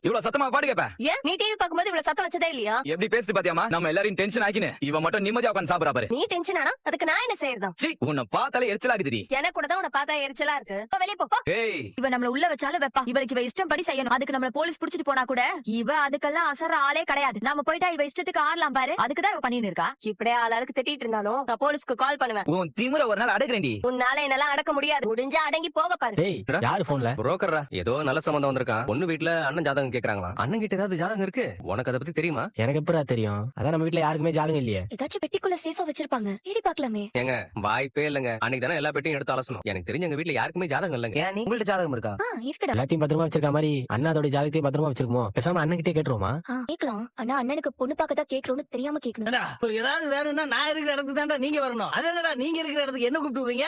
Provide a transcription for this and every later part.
இவ்வளவு சத்தமா பாடு கேப்ப? ஏன் நீ டிவி பாக்கும்போது இவ்வளவு சத்தம் வச்சதே இல்லையா? எப்படி பேசிட்டு பாத்தியாமா? நம்ம எல்லாரையும் டென்ஷன் ஆக்கினு இவ மட்டும் நிம்மதியா உட்கார்ந்து சாப்பிடுறா பாரு. நீ டென்ஷன் ஆனா அதுக்கு நான் என்ன செய்யறதா? சீ, உன்னை பார்த்தாலே எரிச்சலா இருக்குதுடி. எனக்கு கூட தான் உன்னை பார்த்தா எரிச்சலா இருக்கு. வெளியே போ. ஏய், இவ நம்மள உள்ள வச்சாலும் வைப்பா. இவளுக்கு இவ இஷ்டம் படி செய்யணும். அதுக்கு நம்மள போலீஸ் புடிச்சிட்டு போனா கூட இவ அதுக்கெல்லாம் அசர ஆளே கிடையாது. நாம போயிட்டா இவ இஷ்டத்துக்கு ஆடலாம் பாரு. அதுக்குதான் இவ பண்ணிட்டு இருக்கா. இப்படியே ஆளாருக்கு திட்டிட்டு இருந்தாலும் நான் போலீஸ்க்கு கால் பண்ணுவேன். உன் திமிர ஒரு நாள் அடக்குறேன்டி. உன்னால என்னெல்லாம் அடக்க முடியாது. முடிஞ்சா அடங்கி போக பாரு. டேய், யாரு போன்ல? புரோக்கர்ரா, ஏதோ நல்ல சம்பந்தம் வந்திருக்கான். பொண்ணு வீட்ல அண்ணன் ஜாதகம் கேக்குறாங்களா? அண்ணன் கிட்ட ஏதாவது ஜாதகம் இருக்கு? உனக்கு அதை பத்தி தெரியுமா? எனக்கு எப்படா தெரியும்? அதான் நம்ம வீட்ல யாருக்குமே ஜாதகம் இல்லையே. ஏதாச்சும் பெட்டிக்குள்ள சேஃபா வச்சிருப்பாங்க. தேடி பார்க்கலாமே. ஏங்க, வாய்ப்பே இல்லங்க. அன்னைக்கு தானே எல்லா பெட்டியும் எடுத்து அலசணும். எனக்கு தெரிஞ்ச எங்க வீட்ல யாருக்குமே ஜாதகம் இல்லங்க. ஏன் நீ உங்கள்ட்ட ஜாதகம் இருக்கா? இருக்குடா. எல்லாத்தையும் பத்திரமா வச்சிருக்க மாதிரி அண்ணா அதோட ஜாதகத்தையும் பத்திரமா வச்சிருக்கோம். பேசாம அண்ணன் கிட்டே கேட்டுருவோமா? கேக்கலாம். ஆனா அண்ணனுக்கு பொண்ணு பார்க்கதா கேக்குறோம்னு தெரியாம கேக்கணும். உங்களுக்கு ஏதாவது வேணும்னா நான் இருக்கிற இடத்துக்கு தான்டா நீங்க வரணும். அது என்னடா நீங்க இருக்கிற இடத்துக்கு என்ன கூப்பிட்டுறீங்க?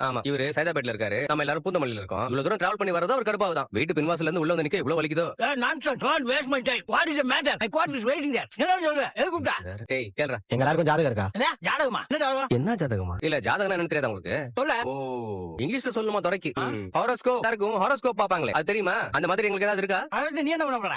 ஆமா, இவரு சைதாபேட்ல இருக்காரு. நம்ம எல்லாரும் பூந்தமல்லியில இருக்கோம். இவ்வளவு தூரம் டிராவல் பண்ணி வரதா ஒரு கடுப்பாவுதான். வீட்டு பின்வாசல்ல இருந்து உள்ள வந்து நிக்க இவ்வளவு வலிக்குதோ? Nonsense. Don't waste my time. What is the matter? My coat is waiting there. என்ன சொல்ற? எது கூப்பிட்டா? டேய், கேளுடா. எங்க எல்லாருக்கும் ஜாதகம் இருக்கா? என்ன ஜாதகமா? என்ன ஜாதகம்? என்ன ஜாதகமா? இல்ல, ஜாதகம் என்னன்னு தெரியாதா உங்களுக்கு? சொல்ல. ஓ, இங்கிலீஷ்ல சொல்லணுமா? தொடக்கி ஹாரோஸ்கோப் இருக்கும். ஹாரோஸ்கோப் பாப்பாங்களே, அது தெரியுமா? அந்த மாதிரி உங்களுக்கு ஏதாவது இருக்கா? அடுத்து நீ என்ன பண்ண போற?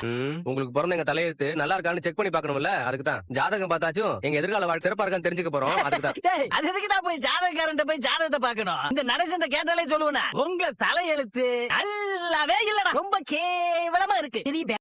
உங்களுக்கு பிறந்த எங்க தலையெழுத்து நல்லா இருக்கான்னு செக் பண்ணி பார்க்கணும்ல, அதுக்கு தான். ஜாதகம் பார்த்தாச்சும் எங்க எதிர்கால வாழ்க்கை சிறப்பா இருக்கான்னு தெரிஞ்சுக்க போறோம், அதுக்கு தான். டேய், அது எதுக்குடா போய் ஜாதகக்காரன்ட்ட போய் ஜாதகத்தை பார்க்கணும்? இந்த நடேசன்ட்ட கேட்டாலே சொல்லுவேனா? உங்க தலையெழுத்து நல்லாவே இல்லடா. ரொம்ப கேவலமா இருக்கு.